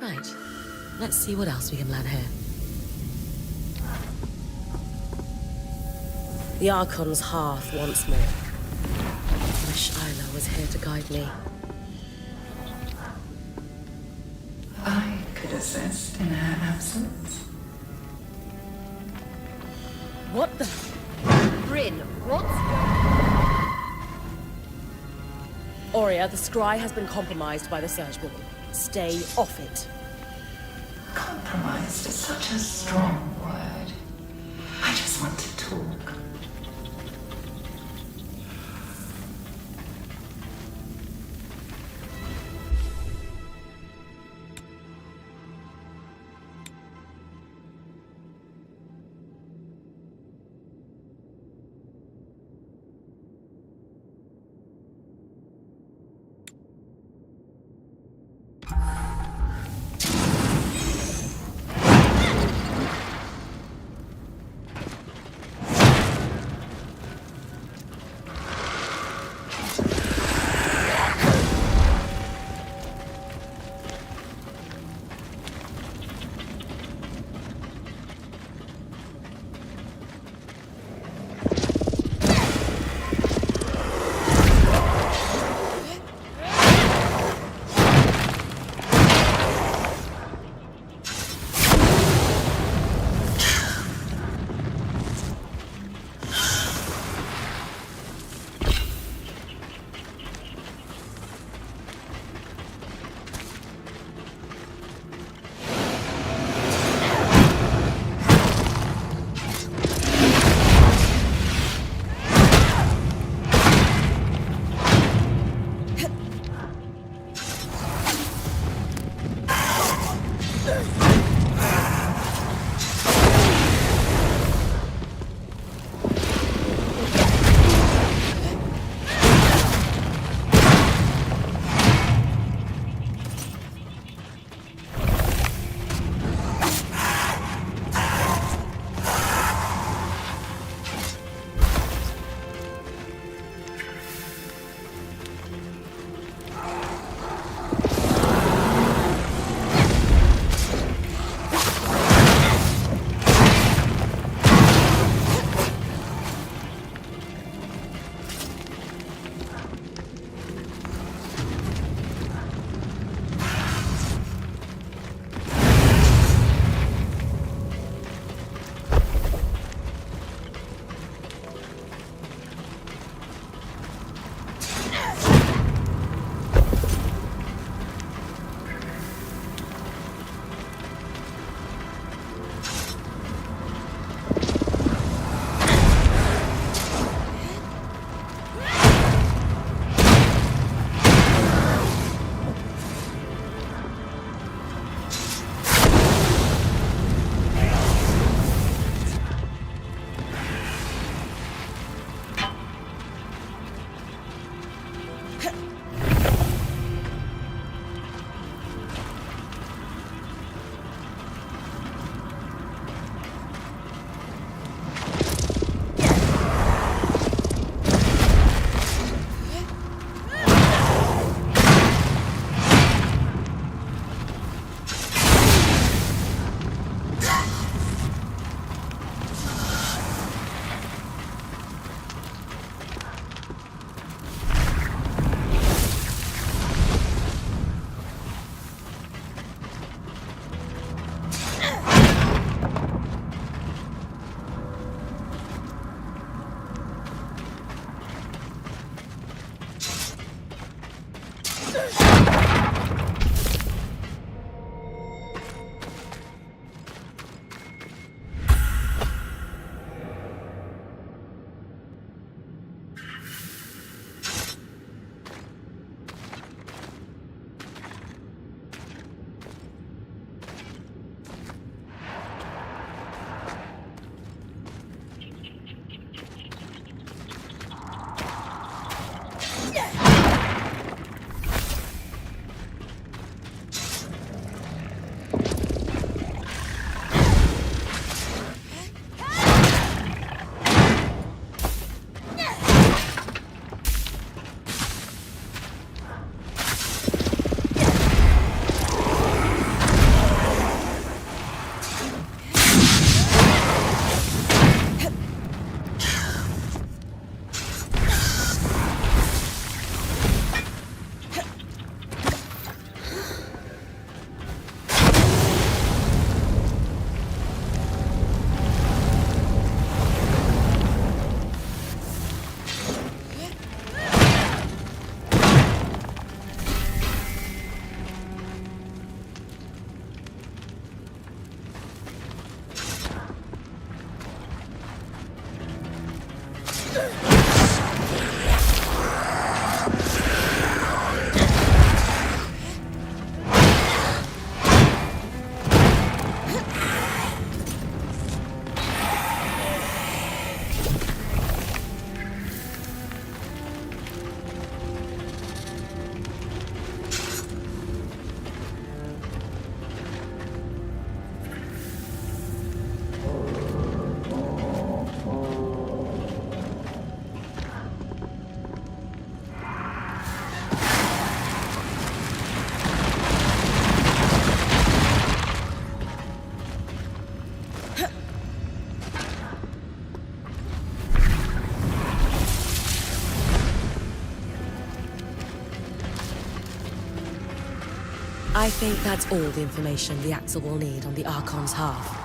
Right. Let's see what else we can learn here. The Archon's hearth once more. Wish Isla was here to guide me. I could assist in her absence. What the... Bryn, what? Aurea, the scry has been compromised by the Surgeborn. Stay off it. Compromised is such a strong word. I just want to talk. I think that's all the information the Axle will need on the Archon's half.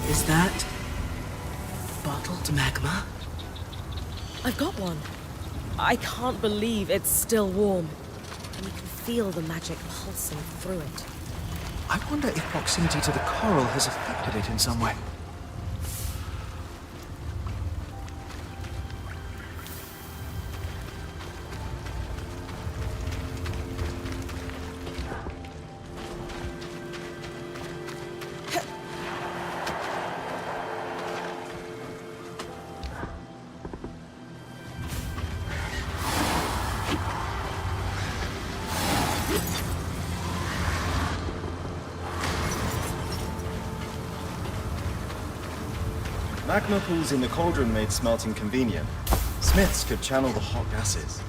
Is that bottled magma? I've got one. I can't believe it's still warm. And you can feel the magic pulsing through it. I wonder if proximity to the coral has affected it in some way. Magma pools in the cauldron made smelting convenient. Smiths could channel the hot gases.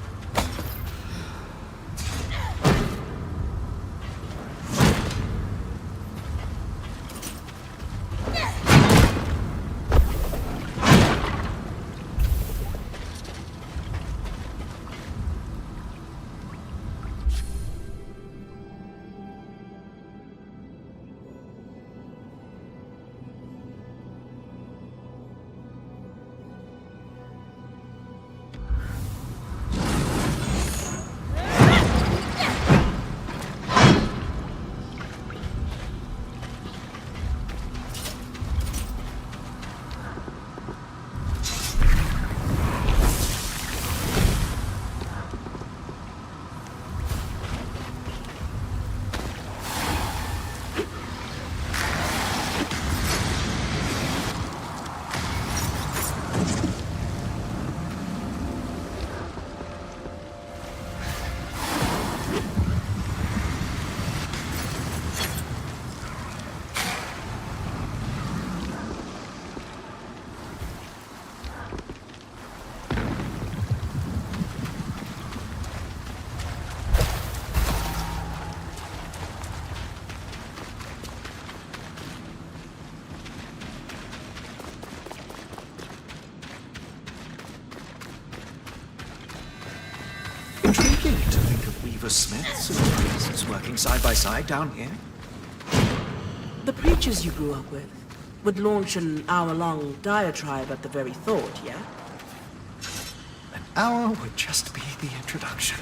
Intriguing to think of Weaver Smiths and priests working side by side down here. The preachers you grew up with would launch an hour-long diatribe at the very thought, yeah? An hour would just be the introduction.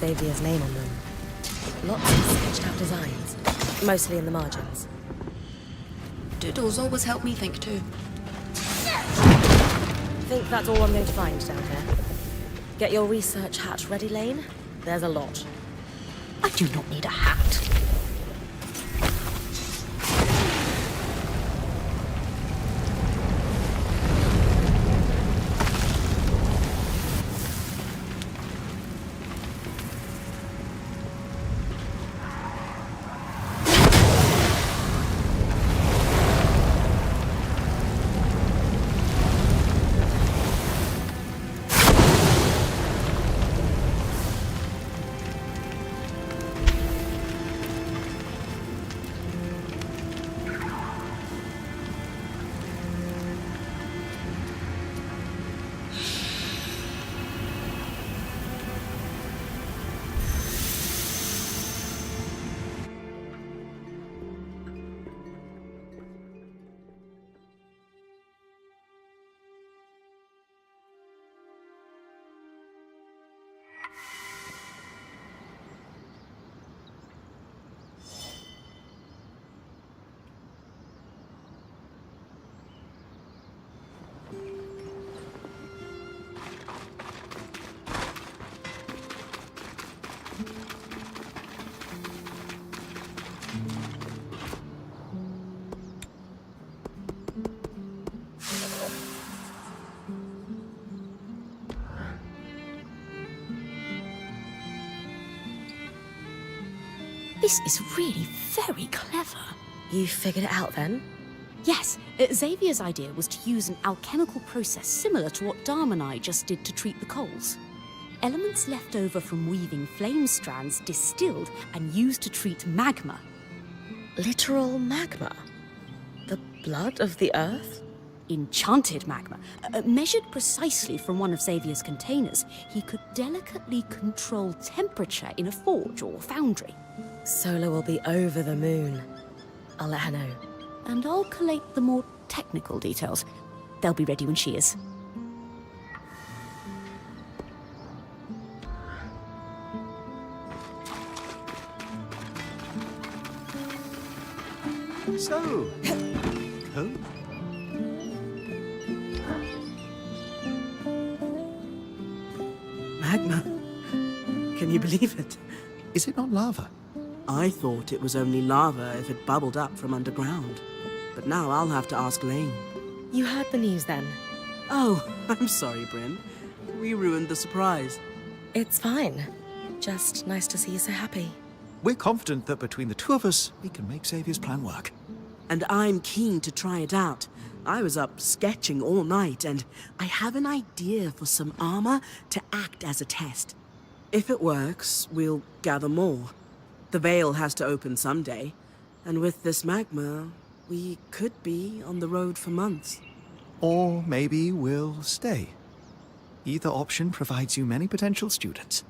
Xavier's name on them. Lots of sketched out designs, mostly in the margins. Doodles always help me think too. Think that's all I'm going to find down here? Get your research hat ready, Lane. There's a lot. I do not need a hat. This is really very clever. You figured it out then? Yes, Xavier's idea was to use an alchemical process similar to what Dharm and I just did to treat the coals. Elements left over from weaving flame strands distilled and used to treat magma. Literal magma? The blood of the earth? Enchanted magma. Measured precisely from one of Xavier's containers, he could delicately control temperature in a forge or foundry. Sola will be over the moon. I'll let her know. And I'll collate the more technical details. They'll be ready when she is. So, code? Magma. Can you believe it? Is it not lava? I thought it was only lava if it bubbled up from underground. But now I'll have to ask Lane. You heard the news then? Oh, I'm sorry, Bryn. We ruined the surprise. It's fine. Just nice to see you so happy. We're confident that between the two of us, we can make Xavier's plan work. And I'm keen to try it out. I was up sketching all night, and I have an idea for some armor to act as a test. If it works, we'll gather more. The veil has to open someday, and with this magma, we could be on the road for months. Or maybe we'll stay. Either option provides you many potential students.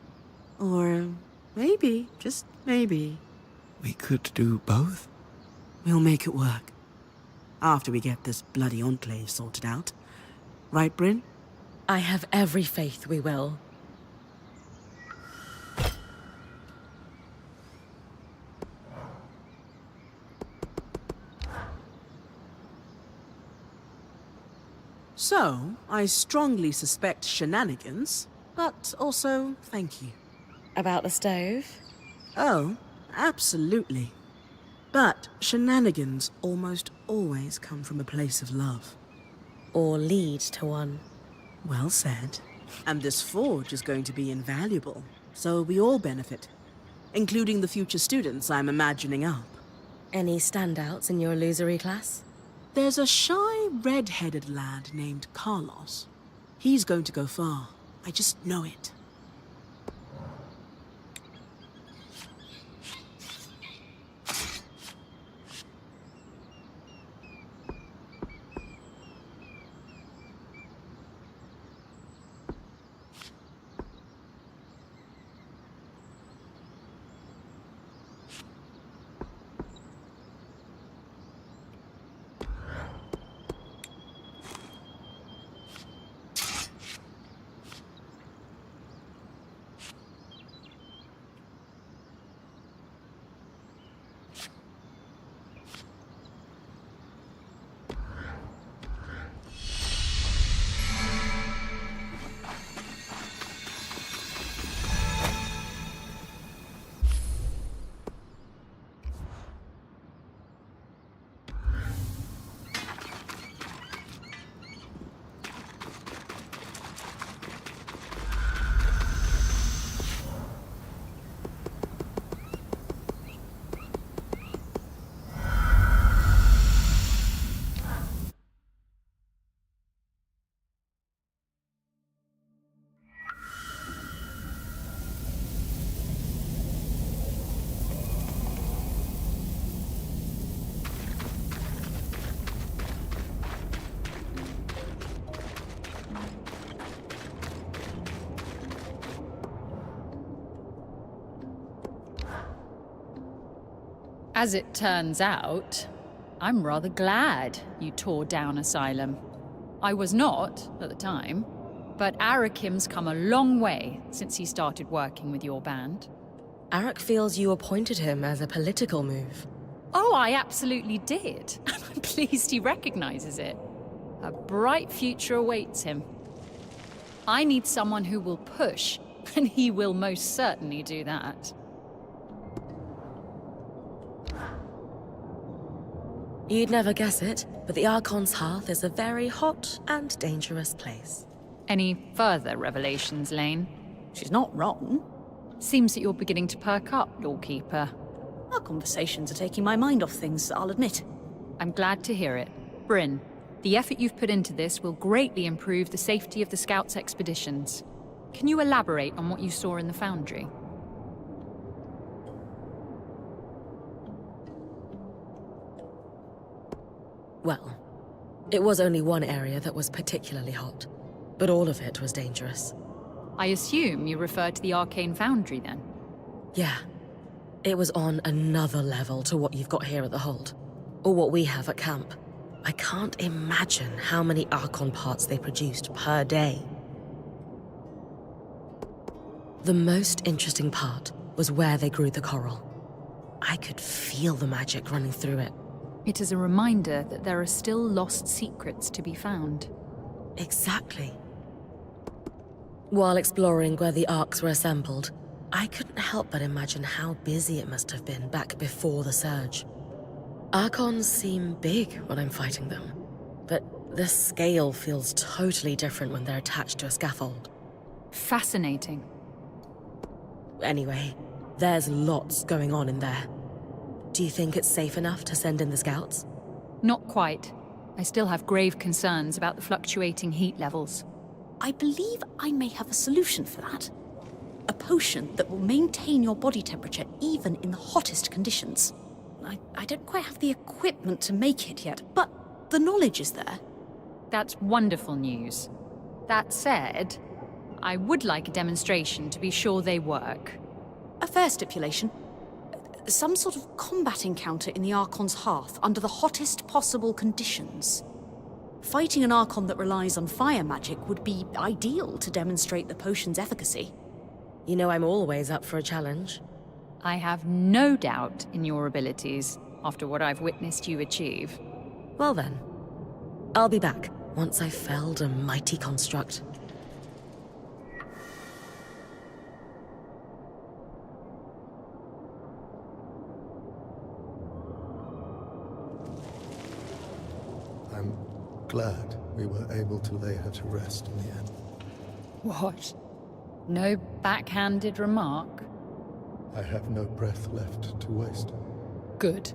Or maybe, just maybe, We could do both. we'll make it work. After we get this bloody enclave sorted out. Right, Bryn? I have every faith we will. So, I strongly suspect shenanigans, but also thank you. About the stove? Oh, absolutely. But shenanigans almost always come from a place of love. Or lead to one? Well said. And this forge is going to be invaluable, so we all benefit. Including the future students I'm imagining up. Any standouts in your illusory class? There's a shy, red-headed lad named Carlos. He's going to go far. I just know it. As it turns out, I'm rather glad you tore down Asylum. I was not, at the time, but Arakim's come a long way since he started working with your band. Arak feels you appointed him as a political move. Oh, I absolutely did. And I'm pleased he recognizes it. A bright future awaits him. I need someone who will push, and he will most certainly do that. You'd never guess it, but the Archon's Hearth is a very hot and dangerous place. Any further revelations, Lane? She's not wrong. Seems that you're beginning to perk up, Lawkeeper. Our conversations are taking my mind off things, I'll admit. I'm glad to hear it. Bryn, the effort you've put into this will greatly improve the safety of the Scouts' expeditions. Can you elaborate on what you saw in the Foundry? Well, it was only one area that was particularly hot, but all of it was dangerous. I assume you refer to the Arcane Foundry, then? Yeah. It was on another level to what you've got here at the Hold, or what we have at camp. I can't imagine how many Archon parts they produced per day. The most interesting part was where they grew the coral. I could feel the magic running through it. It is a reminder that there are still lost secrets to be found. Exactly. While exploring where the arcs were assembled, I couldn't help but imagine how busy it must have been back before the surge. Archons seem big when I'm fighting them, but the scale feels totally different when they're attached to a scaffold. Fascinating. Anyway, there's lots going on in there. Do you think it's safe enough to send in the scouts? Not quite. I still have grave concerns about the fluctuating heat levels. I believe I may have a solution for that. A potion that will maintain your body temperature even in the hottest conditions. I don't quite have the equipment to make it yet, but the knowledge is there. That's wonderful news. That said, I would like a demonstration to be sure they work. A fair stipulation. Some sort of combat encounter in the Archon's hearth under the hottest possible conditions. Fighting an Archon that relies on fire magic would be ideal to demonstrate the potion's efficacy. You know I'm always up for a challenge. I have no doubt in your abilities after what I've witnessed you achieve. Well then, I'll be back once I've felled a mighty construct. I'm glad we were able to lay her to rest in the end. What? No backhanded remark? I have no breath left to waste. Good.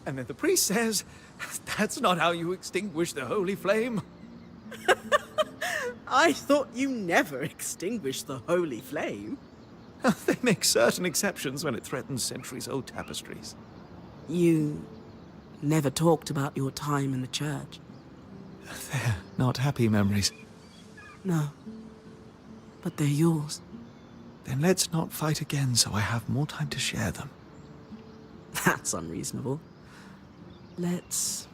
And then the priest says, that's not how you extinguish the holy flame. I thought you never extinguished the holy flame. They make certain exceptions when it threatens centuries-old tapestries. You never talked about your time in the church. They're not happy memories. No, but they're yours. Then let's not fight again so I have more time to share them. That's unreasonable. Let's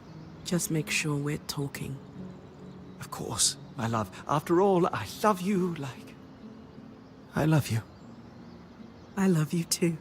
just make sure we're talking. Of course, my love. After all, I love you like... I love you. I love you too.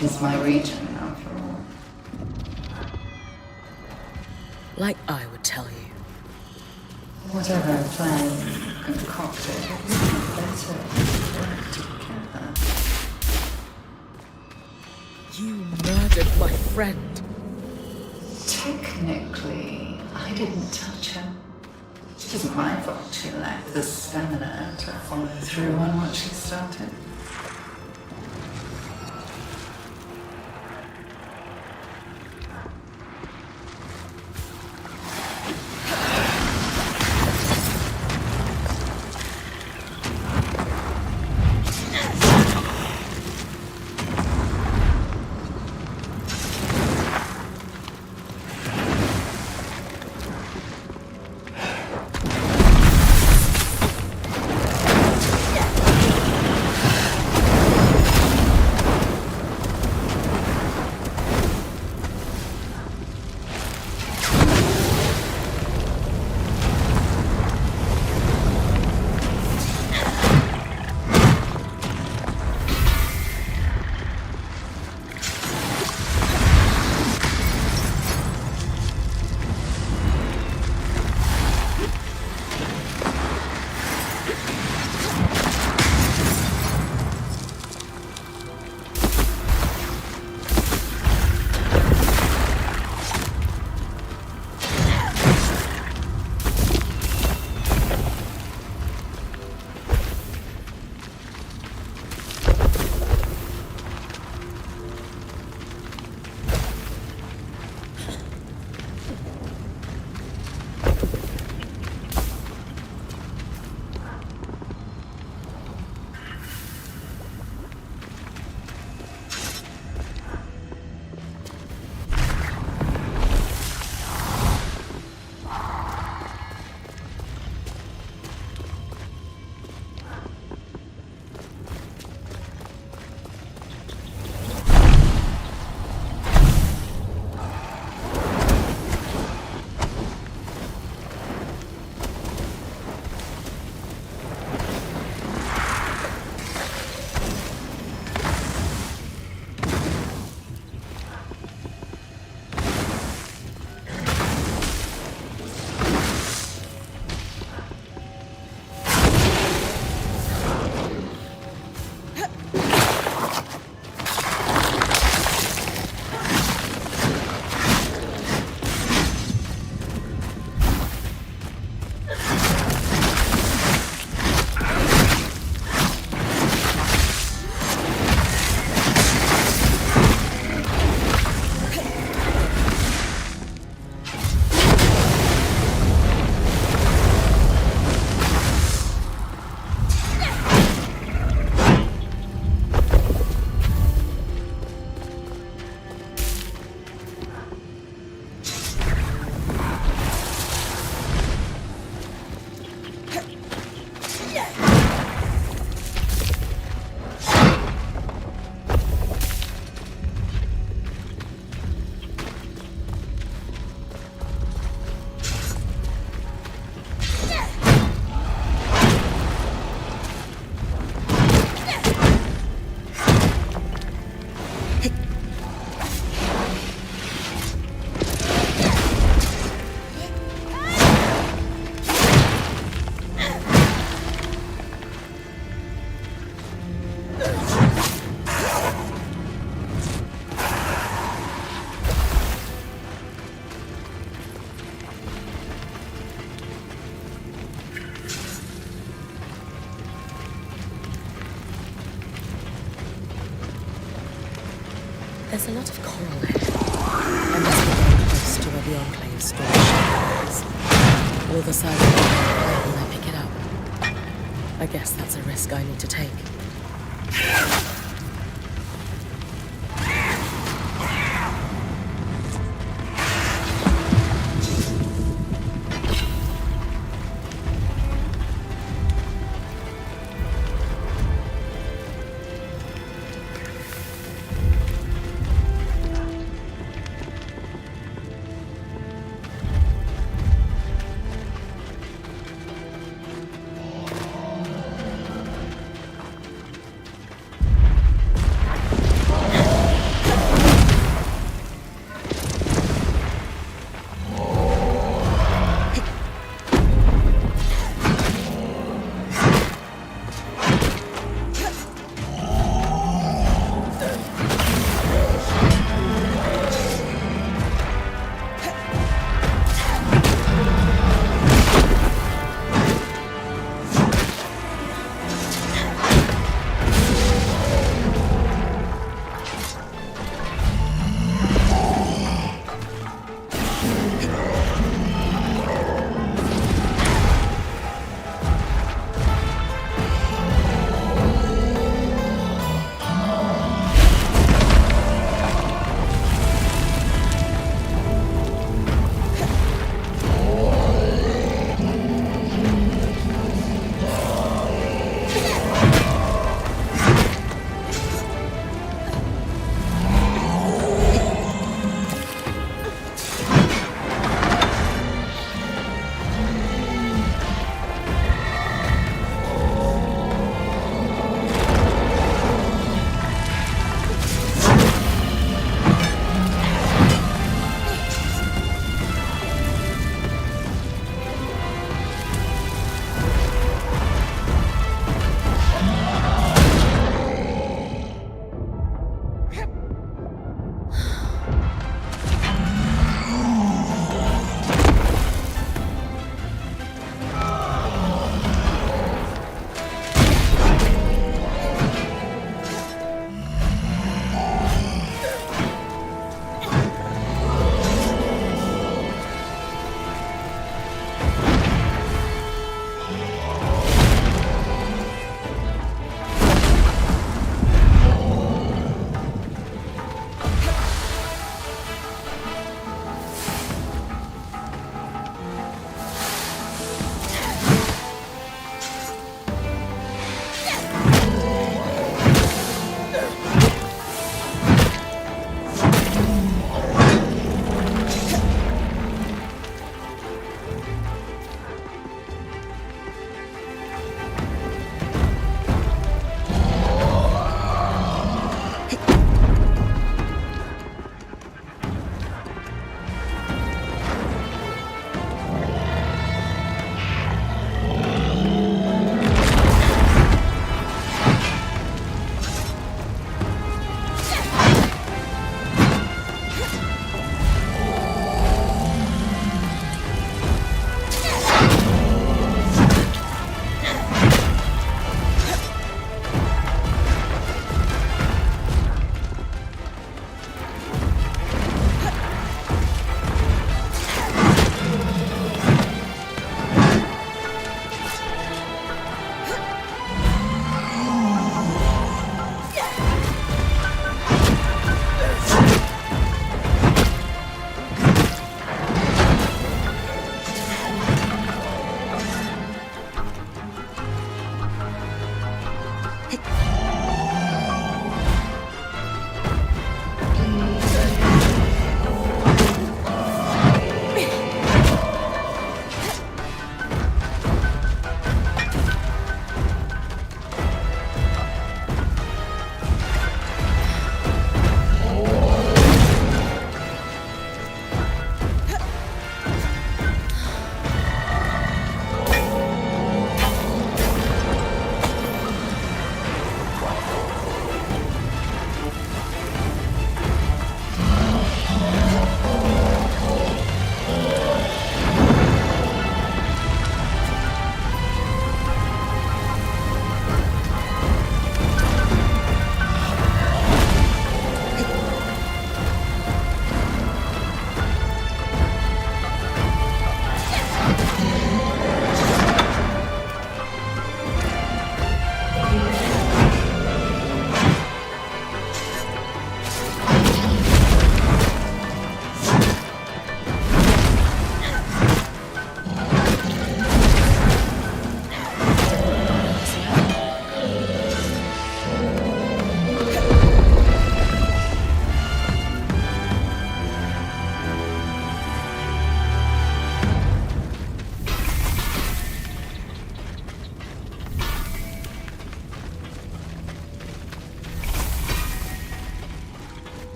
It is my region, after all. Like I would tell you. Whatever plan you concocted, it would be better if we worked together. You murdered my friend. Technically, I didn't touch her. It isn't my fault she lacked the stamina to follow through on what she started. There's a lot of coral here. I must be getting close to where the Enclave's storage is. Will the servant when I pick it up? I guess that's a risk I need to take.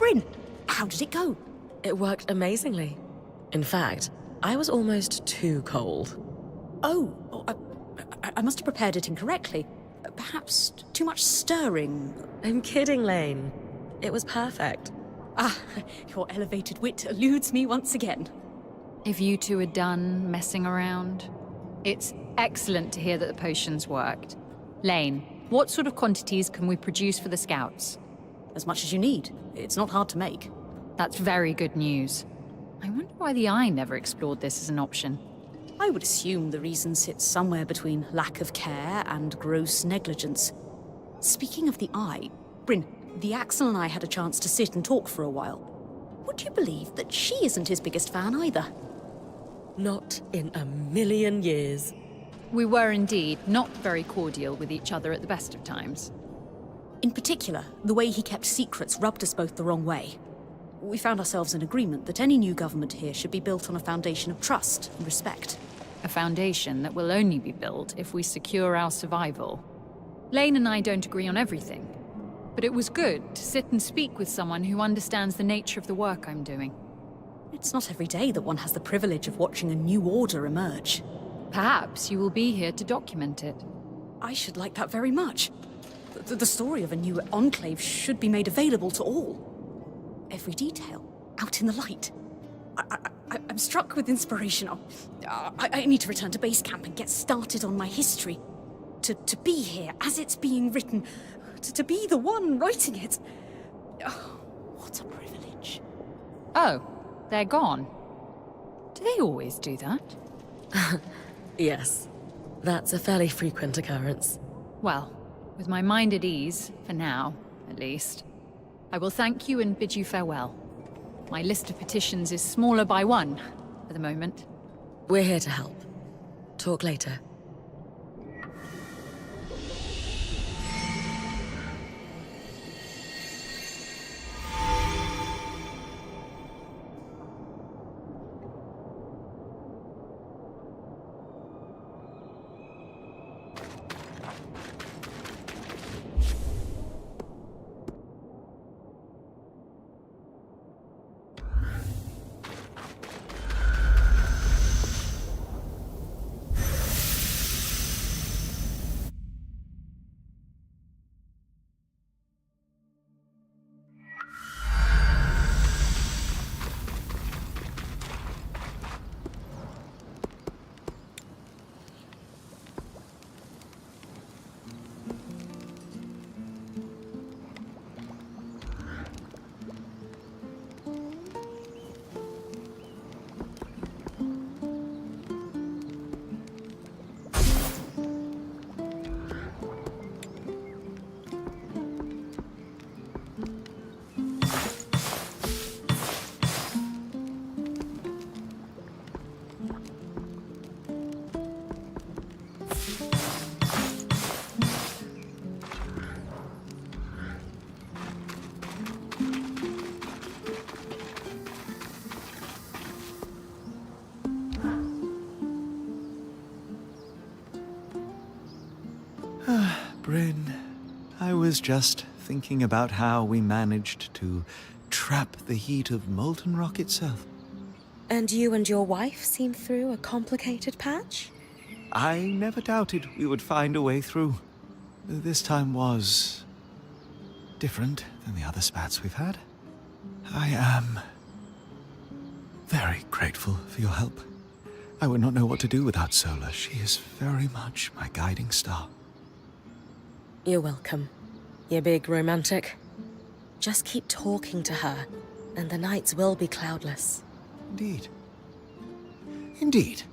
Bryn, how did it go? It worked amazingly. In fact, I was almost too cold. Oh, I must have prepared it incorrectly. Perhaps too much stirring. I'm kidding, Lane. It was perfect. Ah, your elevated wit eludes me once again. If you two are done messing around, it's excellent to hear that the potions worked. Lane, what sort of quantities can we produce for the scouts? As much as you need. It's not hard to make. That's very good news. I wonder why the Eye never explored this as an option. I would assume the reason sits somewhere between lack of care and gross negligence. Speaking of the Eye, Bryn, the Axel and I had a chance to sit and talk for a while. Would you believe that she isn't his biggest fan either? Not in a million years. We were indeed not very cordial with each other at the best of times. In particular, the way he kept secrets rubbed us both the wrong way. We found ourselves in agreement that any new government here should be built on a foundation of trust and respect. A foundation that will only be built if we secure our survival. Lane and I don't agree on everything, but it was good to sit and speak with someone who understands the nature of the work I'm doing. It's not every day that one has the privilege of watching a new order emerge. Perhaps you will be here to document it. I should like that very much. The story of a new enclave should be made available to all. Every detail, out in the light. I'm struck with inspiration. I need to return to base camp and get started on my history. To be here as it's being written. To be the one writing it. Oh, what a privilege. Oh, they're gone. Do they always do that? Yes, that's a fairly frequent occurrence. Well, with my mind at ease, for now, at least, I will thank you and bid you farewell. My list of petitions is smaller by one, for the moment. We're here to help. Talk later. Bryn, I was just thinking about how we managed to trap the heat of molten rock itself. And you and your wife seem through a complicated patch? I never doubted we would find a way through. This time was different than the other spats we've had. I am very grateful for your help. I would not know what to do without Sola. She is very much my guiding star. You're welcome, you big romantic. Just keep talking to her, and the nights will be cloudless. Indeed. Indeed.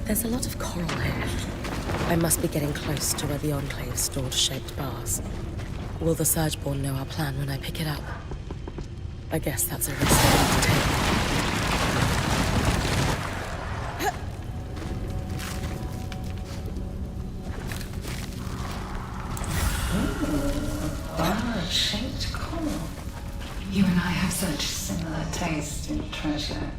There's a lot of coral here. I must be getting close to where the Enclave stored shaped bars. Will the Surgeborn know our plan when I pick it up? I guess that's a risk I need to take. Bar-shaped coral. You and I have such similar taste in treasure.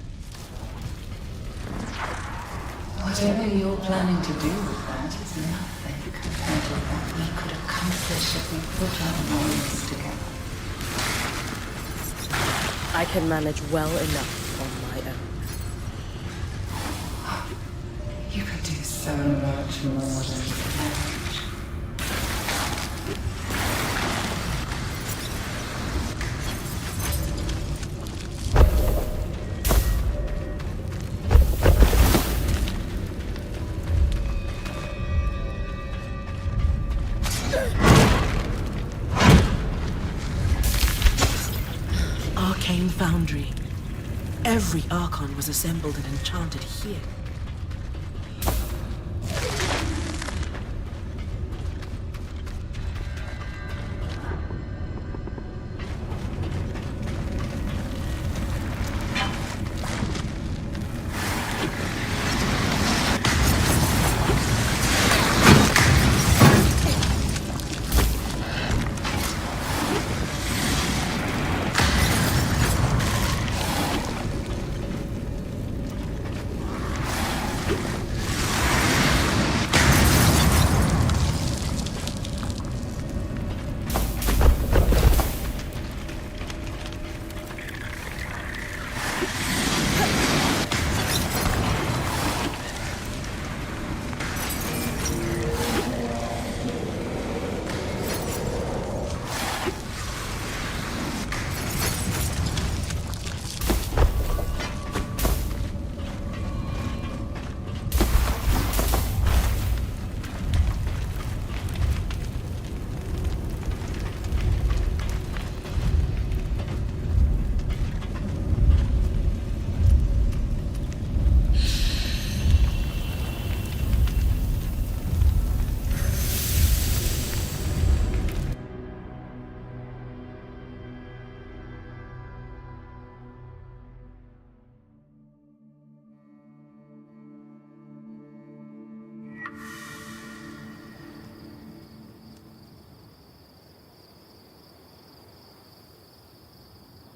Whatever you're planning to do with that is nothing compared to what we could accomplish if we put our minds together. I can manage well enough on my own. You could do so much more than that. arcane foundry. Every Archon was assembled and enchanted here.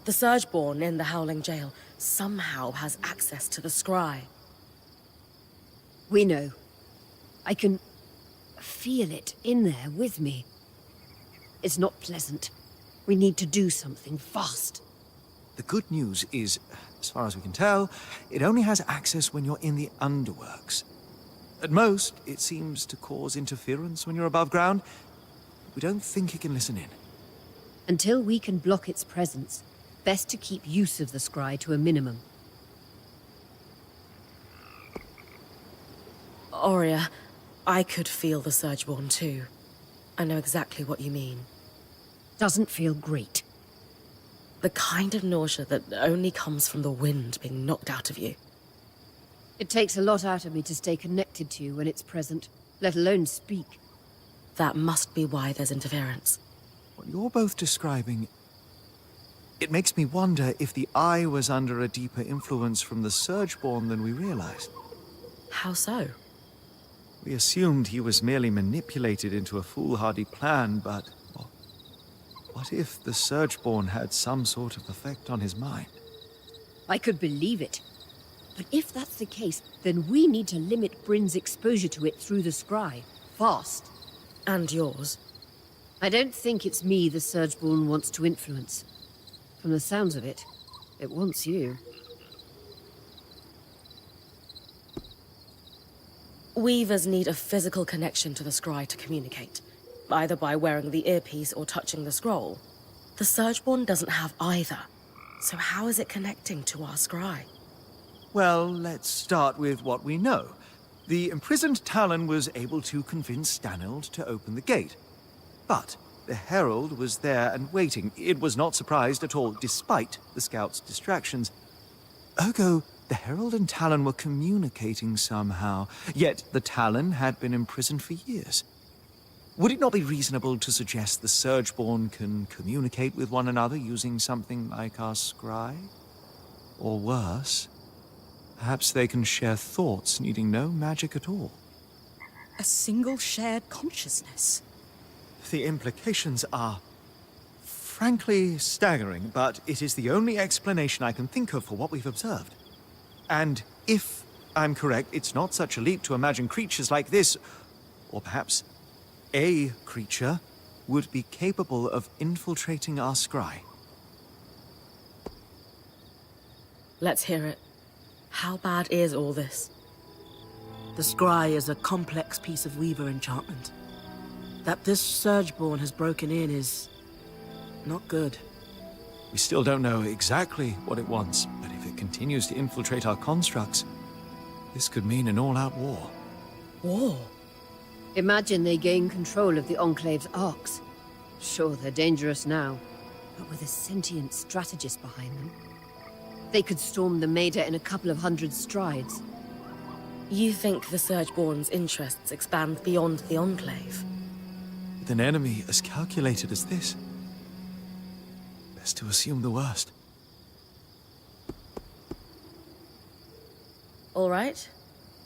The Surgeborn in the Howling Jail somehow has access to the scry. We know. I can feel it in there with me. It's not pleasant. We need to do something fast. The good news is, as far as we can tell, it only has access when you're in the underworks. At most, it seems to cause interference when you're above ground. We don't think it can listen in. Until we can block its presence, best to keep use of the scry to a minimum. Aurea, I could feel the Surgeborn too. I know exactly what you mean. Doesn't feel great. The kind of nausea that only comes from the wind being knocked out of you. It takes a lot out of me to stay connected to you when it's present, let alone speak. That must be why there's interference. What you're both describing, it makes me wonder if the Eye was under a deeper influence from the Surgeborn than we realized. How so? We assumed he was merely manipulated into a foolhardy plan, but what if the Surgeborn had some sort of effect on his mind? I could believe it. But if that's the case, then we need to limit Bryn's exposure to it through the scry. Fast. And yours. I don't think it's me the Surgeborn wants to influence. From the sounds of it, it wants you. Weavers need a physical connection to the scry to communicate, either by wearing the earpiece or touching the scroll. The Surgeborn doesn't have either, so how is it connecting to our scry? Well, let's start with what we know. The imprisoned Talon was able to convince Stanild to open the gate. But the Herald was there and waiting. It was not surprised at all, despite the Scout's distractions. Ergo, the Herald and Talon were communicating somehow, yet the Talon had been imprisoned for years. Would it not be reasonable to suggest the Surgeborn can communicate with one another using something like our scry? Or worse, perhaps they can share thoughts needing no magic at all. A single shared consciousness. The implications are frankly staggering, but it is the only explanation I can think of for what we've observed. And if I'm correct, it's not such a leap to imagine creatures like this, or perhaps a creature, would be capable of infiltrating our scry. Let's hear it. How bad is all this? The scry is a complex piece of Weaver enchantment. That this Surgeborn has broken in is not good. We still don't know exactly what it wants, but if it continues to infiltrate our constructs, this could mean an all-out war. War? Imagine they gain control of the Enclave's arcs. Sure, they're dangerous now. but with a sentient strategist behind them. They could storm the Maida in a couple of hundred strides. You think the Surgeborn's interests expand beyond the Enclave? With an enemy as calculated as this, best to assume the worst. All right.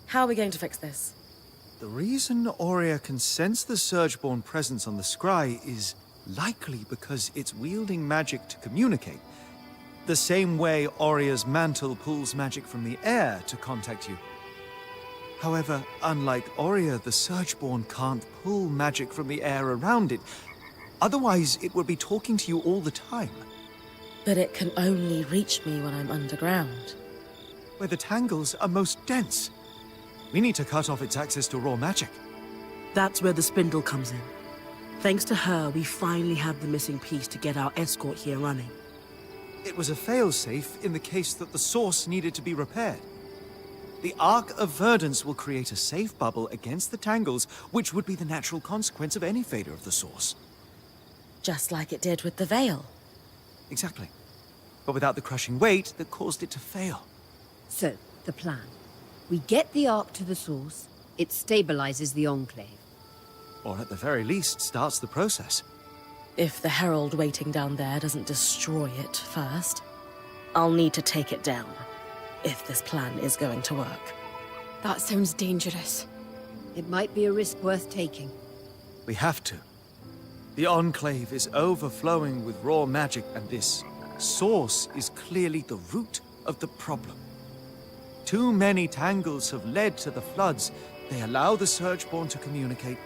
How are we going to fix this? The reason Aurea can sense the Surgeborn presence on the scry is likely because it's wielding magic to communicate. The same way Aurea's mantle pulls magic from the air to contact you. However, unlike Aurea, the Surgeborn can't pull magic from the air around it. Otherwise, it would be talking to you all the time. But it can only reach me when I'm underground. Where the tangles are most dense. We need to cut off its access to raw magic. That's where the spindle comes in. Thanks to her, we finally have the missing piece to get our escort here running. It was a failsafe in the case that the source needed to be repaired. The Ark of Verdance will create a safe bubble against the tangles, which would be the natural consequence of any failure of the source. Just like it did with the Veil. Exactly. But without the crushing weight that caused it to fail. So, the plan. We get the Ark to the source, it stabilizes the Enclave. Or at the very least, starts the process. If the Herald waiting down there doesn't destroy it first, I'll need to take it down, if this plan is going to work. That sounds dangerous. It might be a risk worth taking. We have to. The Enclave is overflowing with raw magic, and this source is clearly the root of the problem. Too many tangles have led to the floods. They allow the Surgeborn to communicate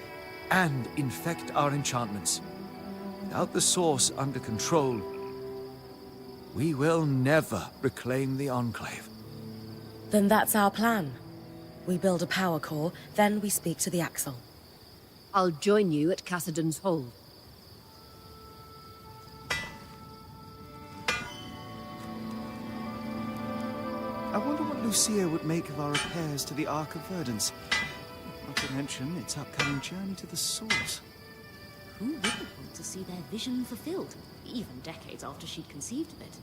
and infect our enchantments. Without the source under control, we will never reclaim the Enclave. Then that's our plan. We build a power core, then we speak to the Axle. I'll join you at Cassidon's Hold. I wonder what Lucia would make of our repairs to the Ark of Verdance. Not to mention its upcoming journey to the source. Who wouldn't want to see their vision fulfilled, even decades after she'd conceived of it?